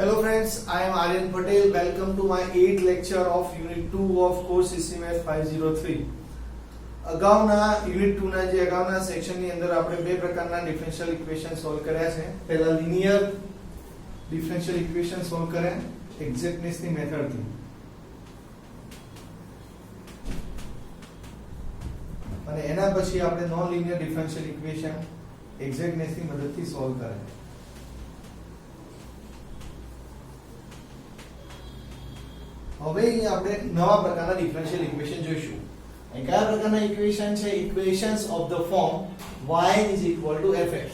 Hello friends, I am Aryan Patel. Welcome to my 8th lecture of Unit 2 of course CCMS 503. અગાઉના unit 2 ના જે અગાઉના સેક્શનની અંદર આપણે બે પ્રકારના ડિફરન્શિયલ ઇક્વેશન સોલ્વ કર્યા છે. પહેલા લિનિયર ડિફરન્શિયલ ઇક્વેશન સોલ્વ કર્યા એક્ઝેક્ટનેસની મેથડથી. અને એના પછી આપણે નોન લિનિયર ડિફરન્શિયલ ઇક્વેશન એક્ઝેક્ટનેસની મદદથી સોલ્વ કર્યા. હવે અહીં આપણે નવા પ્રકારના ડિફરન્શિયલ ઇક્વેશન જોઈશું. એ કયા પ્રકારના ઇક્વેશન છે? Equations of the form y fx.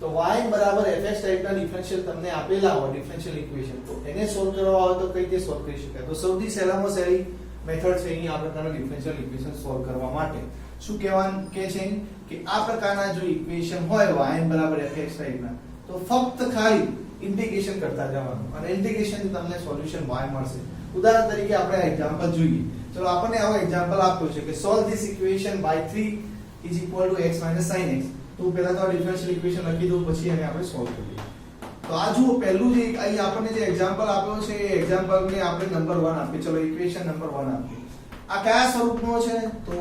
તો y બરાબર fx ટાઈપના ડિફરન્શિયલ તમને આપેલા હોય ડિફરન્શિયલ ઇક્વેશન, તો એને સોલ્વ કરવા હોય તો કઈ રીતે સોલ્વ કરી શકાય? તો સૌથી સહેલામાં સહેલી મેથડ છે અહીં આ પ્રકારના ડિફરન્શિયલ ઇક્વેશન સોલ્વ કરવા માટે. શું કહેવાનું કે છે કે આ પ્રકારના જો ઇક્વેશન હોય y બરાબર fx ટાઈપના, તો ફક્ત ખાલી ઇન્ટિગ્રેશન કરતા જવાનું અને ઇન્ટિગ્રેશન થી તમને સોલ્યુશન y મળશે. ઉદાહરણ તરીકે આપણે આ એક્ઝામ્પલ જોઈએ. ચલો આપણને આવો એક્ઝામ્પલ આપ્યો છે કે solve this equation y3 x sin x. તો પહેલા તો આ ડિફરન્શિયલ ઇક્વેશન લખી દઉં, પછી એને આપણે સોલ્વ કરીએ. તો આ જુઓ, પહેલું જે અહીં આપણને જે એક્ઝામ્પલ આપ્યો છે એ એક્ઝામ્પલને આપણે નંબર 1 આપીએ. ચલો ઇક્વેશન નંબર 1 આપીએ. આ કયા સ્વરૂપનો છે? તો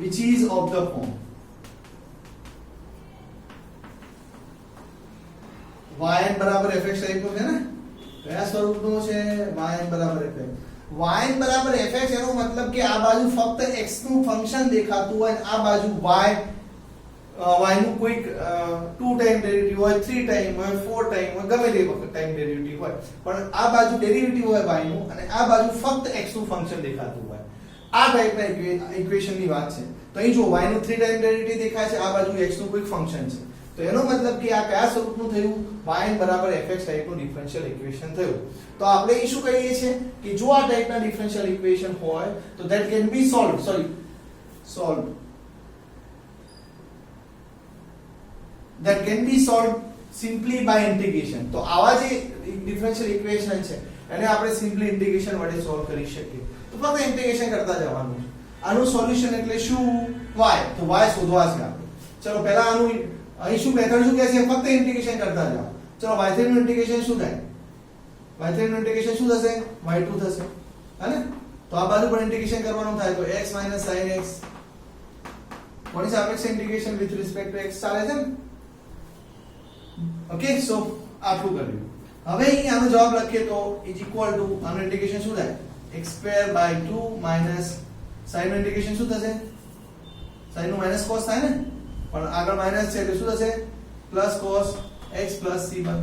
which is of the form yn બરાબર fx ટાઈપનો છે ને? કયા સ્વરૂપનો છે? yn બરાબર fx. yn બરાબર fx એનો મતલબ કે આ બાજુ ફક્ત x નું ફંક્શન દેખાતું હોય અને આ બાજુ y નું કોઈક 2 ટાઈમ ડેરિવેટિવ હોય, 3 ટાઈમ હોય, 4 ટાઈમ હોય, ગમે તે વખત ટાઈમ ડેરિવેટિવ હોય, પણ આ બાજુ ડેરિવેટિવ હોય y નું અને આ બાજુ ફક્ત x નું ફંક્શન દેખાતું હોય. આ ટાઈપના ઇક્વેશનની વાત છે. તો અહીં જો y નું 3 ટાઈમ ડેરિવેટિવ દેખાય છે, આ બાજુ x નું કોઈક ફંક્શન છે. તો એનો મતલબ કે આ કયા સ્વરૂપનું થયું? y બરાબર fx ટાઈપનું ડિફરન્શિયલ ઇક્વેશન થયું. તો આપણે એ શું કહીએ છીએ કે જો આ ટાઈપના ડિફરન્શિયલ ઇક્વેશન હોય તો that can be solved that can be solved simply by integration. તો આવા જે ડિફરન્શિયલ ઇક્વેશન છે એને આપણે સિમ્પલી ઇન્ટિગ્રેશન વડે સોલ્વ કરી શકીએ. તો ફક્ત ઇન્ટિગ્રેશન કરતા જવાનું છે. આનું સોલ્યુશન એટલે શું? y. તો y શોધવા છે આપણે. ચલો પહેલા આનું અહીં શું મેથડ શું કહે છે? ફક્ત ઇન્ટિગ્રેશન કરતા જાઓ. ચલો y3 નું ઇન્ટિગ્રેશન શું થાય? y3 નું ઇન્ટિગ્રેશન શું થશે? y2 થશે, હે ને? તો આ બાજુ પણ ઇન્ટિગ્રેશન કરવાનું થાય તો x sin x what is our integration with respect to x ચાલે છે ને? ઓકે, સો આટલું કર્યું. હવે અહીં આનો જવાબ લખીએ તો is equal to આનું ઇન્ટિગ્રેશન શું થાય? x²/2 minus sin નું ઇન્ટિગ્રેશન શું થશે? sin નું માઈનસ cos થાય ને, પણ આગળ માઈનસ છે એટલે શું થશે? Plus cos x plus c1.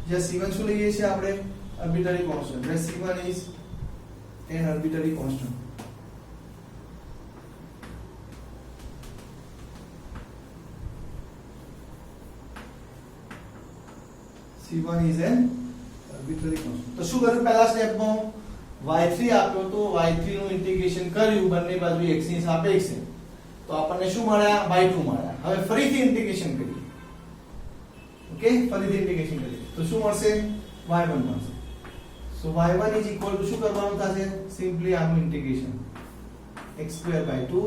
જે c1 શું લઈએ છીએ આપણે? arbitrary constant. where c1 is an arbitrary constant. c1 is an arbitrary constant. તો શું કર્યું પહેલા સ્ટેપમાં? y3 આપ્યો તો y3 નું ઇન્ટિગ્રેશન કર્યું, બંને બાજુ x ની સાપેક્ષે, તો આપણને શું મળ્યા? y2 મળ્યા. હવે ફરીથી ઇન્ટિગ્રેશન કરીએ. ઓકે, ફરીથી ઇન્ટિગ્રેશન કરીએ તો શું મળશે? y1 મળશે. સો y1 is equal to શું કરવાનું થશે? સિમ્પલી આનું integration x²/2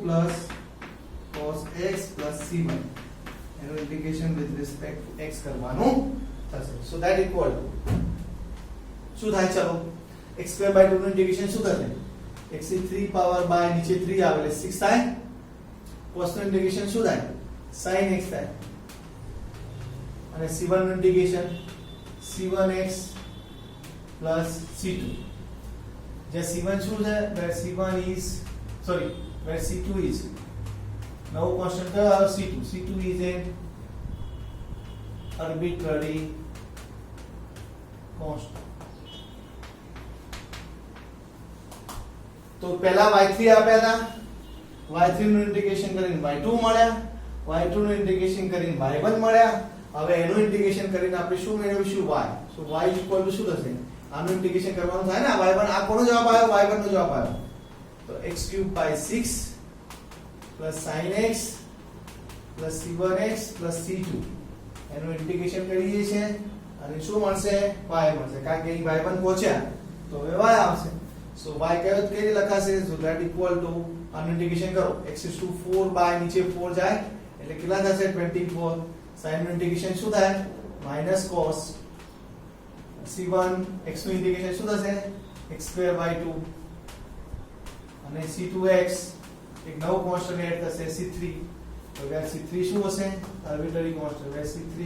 plus cos x plus c1 એનું integration with respect to x કરવાનું થશે. સો ધેટ ઇક્વલ ટુ શું થાય? ચલો x²/2 નું ઇન્ટિગ્રેશન શું થશે? x ની 3 પાવર બાય નીચે 3 આવે એટલે 6 થાય. cos નું ઇન્ટિગ્રેશન શું થાય? sin x થાય. અને c1 નું ઇન્ટિગ્રેશન c1x plus c2. જે c1 શું છે? where c1 is where c2 is નવો કોન્સ્ટન્ટ કયો આવ્યો? c2 is an arbitrary constant. તો પહેલા y3 આપ્યા હતા, y3 નું ઇન્ટિગ્રેશન કરીને y2 મળ્યા, y2 નું ઇન્ટિગ્રેશન કરીને y1 મળ્યા. હવે એનું ઇન્ટિગ્રેશન કરીને આપણે શું મેળવીશું? y. So y equal to શું થશે? આનું ઇન્ટિગ્રેશન કરવાનું થાય ને, y1. આ કોનો જવાબ આવ્યો? y1 નો જવાબ આવ્યો. તો x3/6 plus sin x plus c1x plus c2 એનું ઇન્ટિગ્રેશન કરીએ છીએ અને શું મળશે? y મળશે, કારણ કે અહીં y1 પહોંચ્યા તો હવે y આવશે. સો y કયો કેવી લખાશે? સો ધેટ ઇક્વલ ટુ આનું ઇન્ટિગ્રેશન કરો x4 બાય નીચે 4 જાય એટલે કેટલા થશે 24 sin નું ઇન્ટિગ્રેશન શું થાય માઈનસ cos c1 x નું ઇન્ટિગ્રેશન શું થશે x2/2 અને c2x એક નવો કોન્સ્ટન્ટ એડ થશે c3 તો where c3 શું હશે arbitrary constant where c3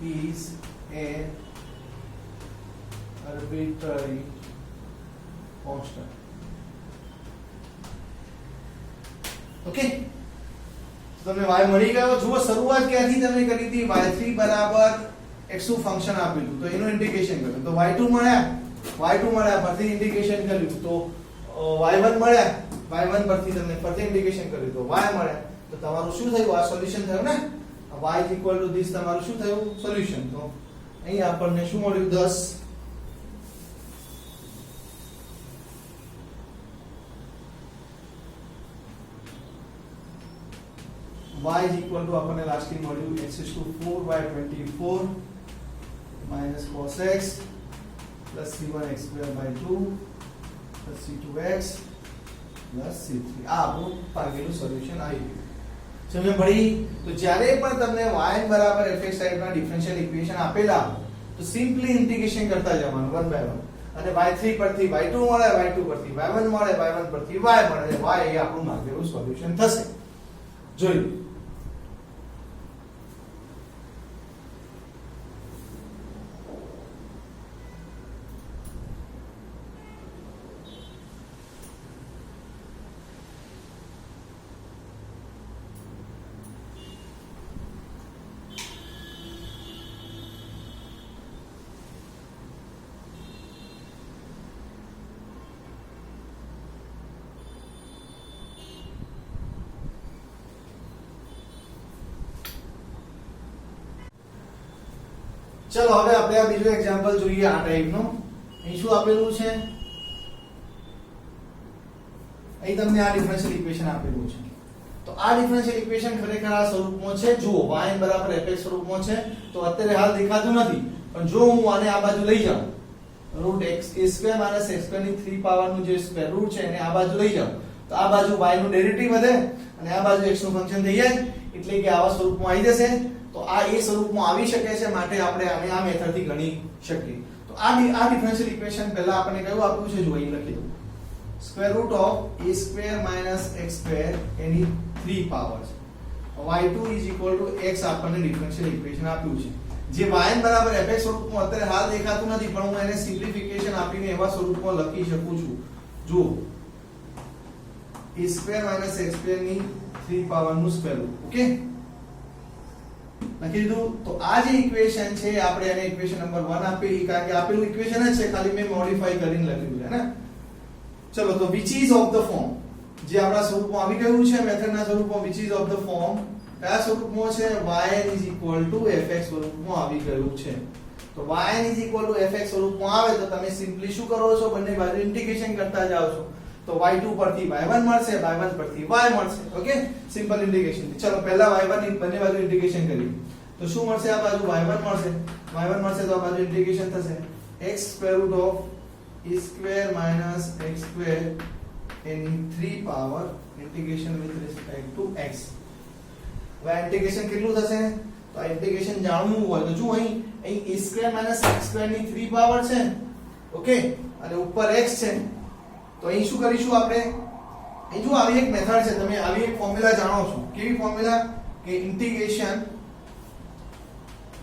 is a arbitrary constant. Okay તો તમને y મળી ગયો જુઓ શરૂઆત ક્યાંથી તમે કરી હતી y3 બરાબર x નું ફંક્શન આપ્યું હતું તો એનું ઇન્ટિગ્રેશન કર્યું તો y2 મળ્યા પરથી ઇન્ટિગ્રેશન કર્યું તો y1 મળ્યા y1 પરથી તમને પરથી ઇન્ટિગ્રેશન કર્યું તો y મળ્યા તો તમારું શું થયું આ સોલ્યુશન થયું ને y this તમારું શું થયું સોલ્યુશન તો અહીં આપણને શું મળ્યું 10 y આપણને લાસ્ટલી મળ્યું x4/24 cos x c1x2/2 c2x c3 આ આપણું પાર્ગેલું સોલ્યુશન આવી ગયું સમજ પડી તો જ્યારે પણ તમને y બરાબર fx ટાઈપના ડિફરન્શિયલ ઇક્વેશન આપેલા તો સિમ્પલી ઇન્ટિગ્રેશન કરતા જવાનું 1 by 1 અને y3 પરથી y2 મળે y2 પરથી y1 મળે y1 પરથી y મળે y એ આપણું માર્ગેલું સોલ્યુશન થશે જોઈ ચલો હવે આપણે આ બીજો એક્ઝામ્પલ જોઈએ આ ટાઈપનો અહીં શું આપેલું છે અહીં તમને આ ડિફરન્શિયલ ઇક્વેશન આપેલું છે તો આ ડિફરન્શિયલ ઇક્વેશન ખરેખર આ સ્વરૂપમાં છે જુઓ y બરાબર fx સ્વરૂપમાં છે તો અત્યારે હાલ દેખાતું નથી પણ જો હું આને આ બાજુ લઈ જાઉં √x a² - x² ની 3 પાવર નું જે સ્ક્વેર રૂટ છે એને આ બાજુ લઈ જાઉં તો આ બાજુ y નું ડેરિવેટિવ વધે અને આ બાજુ x નું ફંક્શન થઈ જાય એટલે કે આવા સ્વરૂપમાં આવી જશે તો આ એ સ્વરૂપમાં આવી શકે છે માટે આપણે આને આ મેથડથી ગણી શકીએ તો આ ડિફરન્શિયલ ઇક્વેશન પહેલા આપણે કયું આપ્યું છે જો અહીં લખી દો √a² - x² એની 3 પાવર્સ y2 x આપણને ડિફરન્શિયલ ઇક્વેશન આપ્યું છે જે y બરાબર fx સ્વરૂપમાં અત્યારે હાલ દેખાતું નથી પણ હું એને સિમ્પ્લિફિકેશન આપીને એવા સ્વરૂપમાં લખી શકું છું જો a² - x² ની 3 પાવર નું સ્ક્વેર રૂટ ઓકે લખી દીધું તો આ જે ઇક્વેશન છે આપણે એને ઇક્વેશન નંબર 1 આપી કારણ કે આપેલું ઇક્વેશન જ છે ખાલી મેં મોડિફાઈ કરીને લખ્યું છે ને ચલો તો which is of the form જે આપણા સ્વરૂપમાં આવી ગયું છે મેથડના સ્વરૂપમાં which is of the form કયા સ્વરૂપમાં છે y fx સ્વરૂપમાં આવી ગયું છે તો y fx સ્વરૂપમાં આવે તો તમે સિમ્પલી શું કરો છો બંને બાજુ ઇન્ટિગ્રેશન કરતા જાઓ છો તો y2 પરથી y1 મળશે y1 પરથી y મળશે ઓકે સિમ્પલ ઇન્ટિગ્રેશન ચલો પહેલા y1 ની બંને બાજુ ઇન્ટિગ્રેશન કરીએ તો શું મળશે આ બાજુ y1 મળશે તો આ બાજુ ઇન્ટિગ્રેશન થશે x √a² - x² any 3 power integration with respect to x હવે ઇન્ટિગ્રેશન કેટલું થશે તો આ ઇન્ટિગ્રેશન જાણવું હોય તો જો અહીં a² - x² ની 3 પાવર છે ઓકે અને ઉપર x છે તો અહીં શું કરીશું આપણે અહીં જો આવી એક મેથડ છે તમે આવી એક ફોર્મ્યુલા જાણો છો કેવી ફોર્મ્યુલા કે ઇન્ટિગ્રેશન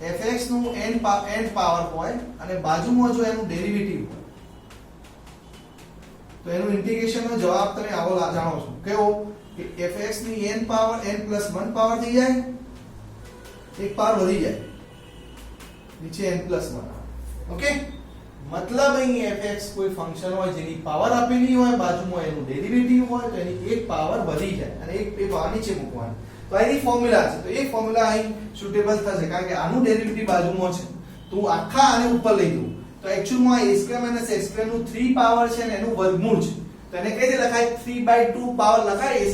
fx નું n પાવર હોય અને બાજુમાં જો એનું ડેરિવેટિવ હોય તો એનું ઇન્ટિગ્રેશન નો જવાબ તમે આવો જાણો છો કેવો કે fx ની n પાવર n+1 પાવર થઈ જાય એક પાવર વધી જાય નીચે n+1 ઓકે मतलब અહીં fx કોઈ ફંક્શન હોય જેની પાવર આપેલી હોય બાજુમાં એનું ડેરિવેટિવ હોય તો એની એક પાવર વધી જાય અને એક પાવર નીચે મૂકવાની તો આની ફોર્મ્યુલા છે તો એ ફોર્મ્યુલા અહીં સુટેબલ થશે કારણ કે આનું ડેરિવેટિવ બાજુમાં છે તો હું આખા આને ઉપર લઈ દઉં તો એક્ચ્યુઅલમાં a² - x² નું 3 પાવર છે ને એનું વર્ગમૂળ છે તો એને કઈ રીતે લખાય 3/2 પાવર લખાય a² -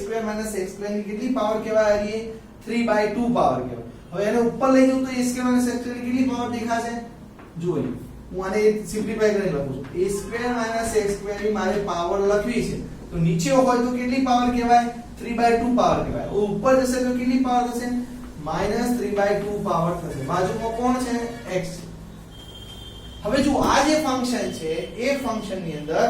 x² ની કેટલી પાવર કહેવાય આ 3/2 પાવર કહેવાય હવે એને ઉપર લઈ દઉં તો a² - x² ની કેટલી પાવર દેખાશે જુઓ હું આને સિમ્પ્લિફાઈ કરીને લખું છું a square minus x square ની મારે પાવર લખવી છે તો નીચે હોય તો કેટલી પાવર કહેવાય 3/2 પાવર કહેવાય ઉપર જશે તો કેટલી પાવર થશે -3/2 પાવર થશે બાજુમાં કોણ છે x છે હવે જો આ જે ફંક્શન છે એ ફંક્શન ની અંદર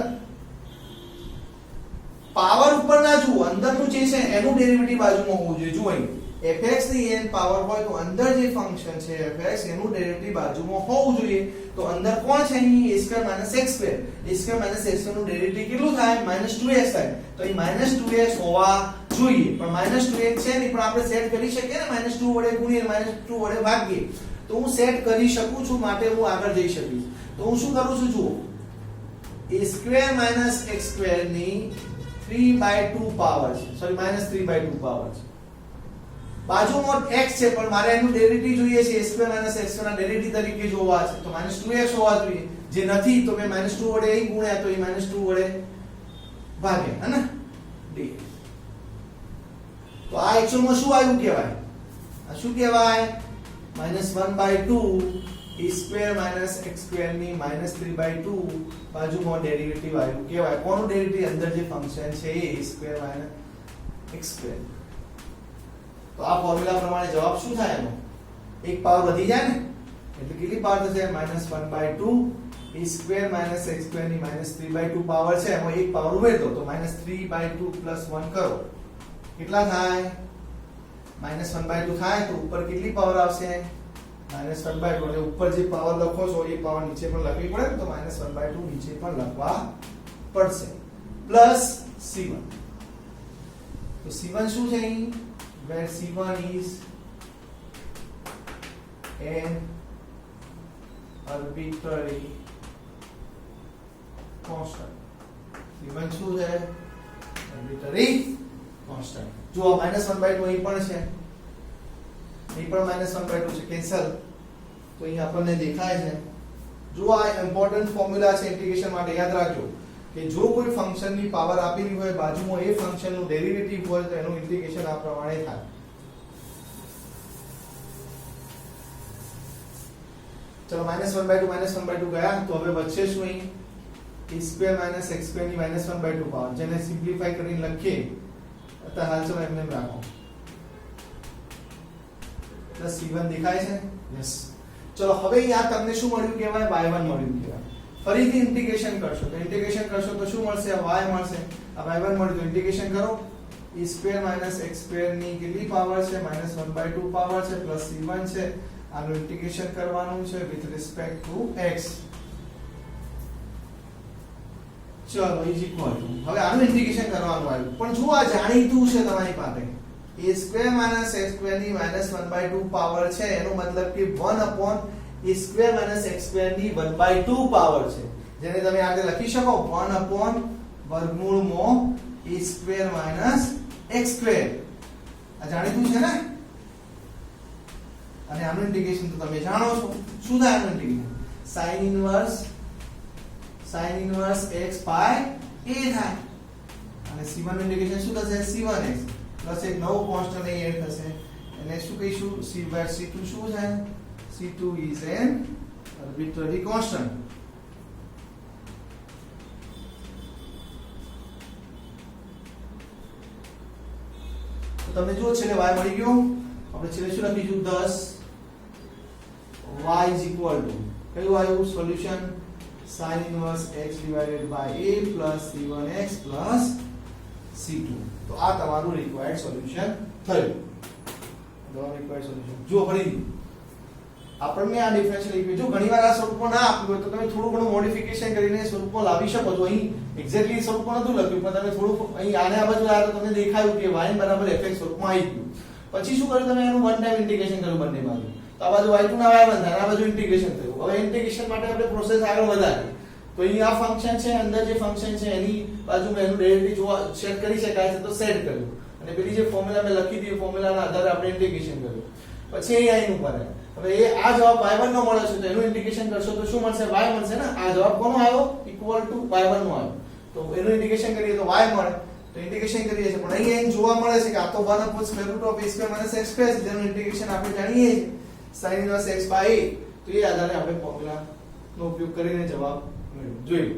પાવર ઉપર ના જુઓ અંદરનું જે છે એનું ડેરિવેટિવ બાજુમાં હોવું જોઈએ જુઓ અહીં fx ની n પાવર હોય તો અંદર જે ફંક્શન છે fx એનું ડેરિવેટિવ બાજુમાં હોવું જોઈએ તો અંદર કોણ છે અહીં a square minus x square a square minus x નું ડેરિવેટિવ કેટલું થાય -2x થાય તો અહીં -2x હોવા જોઈએ પણ -2x છે નહીં પણ આપણે સેટ કરી શકીએ ને -2 વડે ગુણીએ -2 વડે ભાગીએ તો હું સેટ કરી શકું છું માટે હું આગળ જઈ શકીશ તો હું શું કરું છું જુઓ a square minus x square ની 3/2 પાવર છે સોરી -3/2 પાવર છે બાજુમાં x છે પણ મારે એનું ડેરિવેટિવ જોઈએ છે a સ્ક્વેર માઈનસ x ના ડેરિવેટિવ તરીકે જોવા છે તો -2x હોવા જોઈએ જે નથી તો મેં -2 વડે અહીં ગુણ્યા તો એ -2 વડે ભાગે હે ને d તો આ એકચ્યુઅલમાં શું આવ્યું કહેવાય આ શું કહેવાય -1/2 a square minus x square ની -3/2 બાજુમાં ડેરિવેટિવ આવ્યું કહેવાય કોનું ડેરિવેટિવ અંદર જે ફંક્શન છે એ a square minus x square તો આ ફોર્મ્યુલા પ્રમાણે જવાબ શું થાય એનો એક પાવર વધી જાય ને એટલે કેટલી પાવર થશે -1/2 a square minus x square ની -3/2 પાવર છે એમાં એક પાવર ઉમેર દો તો -3/2 + 1 કરો કેટલા થાય -1/2 થાય તો ઉપર કેટલી પાવર આવશે -1/2 એટલે ઉપર જે પાવર લખો છો એ પાવર નીચે પણ લખવી પડે તો -1/2 નીચે પણ લખવા પડશે પ્લસ c1 તો c1 શું છે અહીં where c1 is an arbitrary constant c1 શું છે arbitrary constant જો -1/2 અહીં પણ છે અહીં પણ -1/2 છે કેન્સલ તો અહીં આપણને દેખાય છે જો આ ઇમ્પોર્ટન્ટ ફોર્મ્યુલા છે ઇન્ટિગ્રેશન માટે યાદ રાખજો કે જો કોઈ ફંક્શન ની પાવર આપેલી હોય બાજુમાં એ ફંક્શન નું ડેરિવેટિવ હોય તો એનું ઇન્ટિગ્રેશન આ પ્રમાણે થાય ચલો -1/2 ગયા તો હવે વચ્ચે શું અહીં a square minus x square ની -1/2 પાવર જેને સિમ્પ્લિફાઈ કરીને લખીએ તો હાલ ચલો એમને રાખો પ્લસ c1 દેખાય છે યસ ચલો હવે આ તમને શું મળ્યું કહેવાય y1 મળ્યું કહેવાય ફરીથી ઇન્ટિગ્રેશન કરશો તો ઇન્ટિગ્રેશન કરશો તો શું મળશે આ y મળશે આ y1 મળ્યું તો ઇન્ટિગ્રેશન કરો e square minus x square ની કેટલી પાવર છે -1/2 પાવર છે પ્લસ c1 છે આનું ઇન્ટિગ્રેશન કરવાનું છે વિથ રિસ્પેક્ટ ટુ x ચલો ઇઝ ઇક્વલ ટુ હવે આનું ઇન્ટિગ્રેશન કરવાનું આવ્યું પણ જો આ જાણીતું છે તમારી પાસે a square minus x square ની -1/2 પાવર છે એનો મતલબ કે 1 a square minus x square ની 1/2 પાવર છે જેને તમે આગળ લખી શકો 1 વર્ગમૂળમાં a square minus x square આ જાણીતું છે ને અને આનું ઇન્ટિગ્રેશન તો તમે જાણો છો શું થાય આનું integration sin inverse x by a થાય અને c1 નું ઇન્ટિગ્રેશન શું થશે c1x પ્લસ એક નવો કોન્સ્ટન્ટ અહીં એડ થશે અને શું કહીશું c/c2 શું છે c2 is an arbitrary constant તો તમને જો છેલ્લે y મળી ગયો આપણે છેલ્લે શું લખીશું 10 y is equal to કયું આવ્યું solution sin inverse x divided by a plus c1x plus c2 તો આ તમારું રિક્વાયર્ડ સોલ્યુશન થયું રિક્વાયર્ડ સોલ્યુશન જો ફરી આપણને આ ડિફરન્શિયલ ઇક્વેશન જો ઘણીવાર આ સ્વરૂપમાં ના આપ્યું હોય તો તમે થોડું ઘણું મોડિફિકેશન કરીને સ્વરૂપમાં લાવી શકો છો અહીં એક્ઝેક્ટલી સ્વરૂપમાં નતું લખ્યું પણ તમે થોડું અહીં આને આ બાજુ લાવ્યા તો તમને દેખાયું કે y બરાબર fx સ્વરૂપમાં આવી ગયું પછી શું કર્યું તમે એનું વન ટાઈમ ઇન્ટિગ્રેશન કર્યું બંને બાજુ તો આ બાજુ y2 ના y બંધાય આ બાજુ ઇન્ટિગ્રેશન થયું હવે ઇન્ટિગ્રેશન માટે આપણે પ્રોસેસ આગળ વધારીએ તો અહીં આ ફંક્શન છે અંદર જે ફંક્શન છે એની બાજુમાં એનું ડેરિવેટિવ જોવા સેટ કરી શકાય છે તો સેટ કર્યું અને પેલી જે ફોર્મ્યુલા મેં લખી દીધી ફોર્મ્યુલાના આધારે આપણે ઇન્ટિગ્રેશન કર્યું પછી અહીં આઈનું ઉપર હવે એ આ જવાબ y1 નો મળે છે તો એનું ઇન્ટિગ્રેશન કરશો તો શું મળશે y મળશે ને આ જવાબ કોનો આવ્યો ઇક્વલ ટુ y1 નો આવ્યો તો એનું ઇન્ટિગ્રેશન કરીએ તો y મળે તો ઇન્ટિગ્રેશન કરીએ છીએ પણ અહીં જોવા મળે છે કે આ તો 1 / √a² - x² છે જેનું ઇન્ટિગ્રેશન આપણે જાણીએ છીએ sin inverse x by a તો એ આધારે આપણે ફોર્મ્યુલા નો ઉપયોગ કરીને જવાબ મેળવો. જોઈ લો.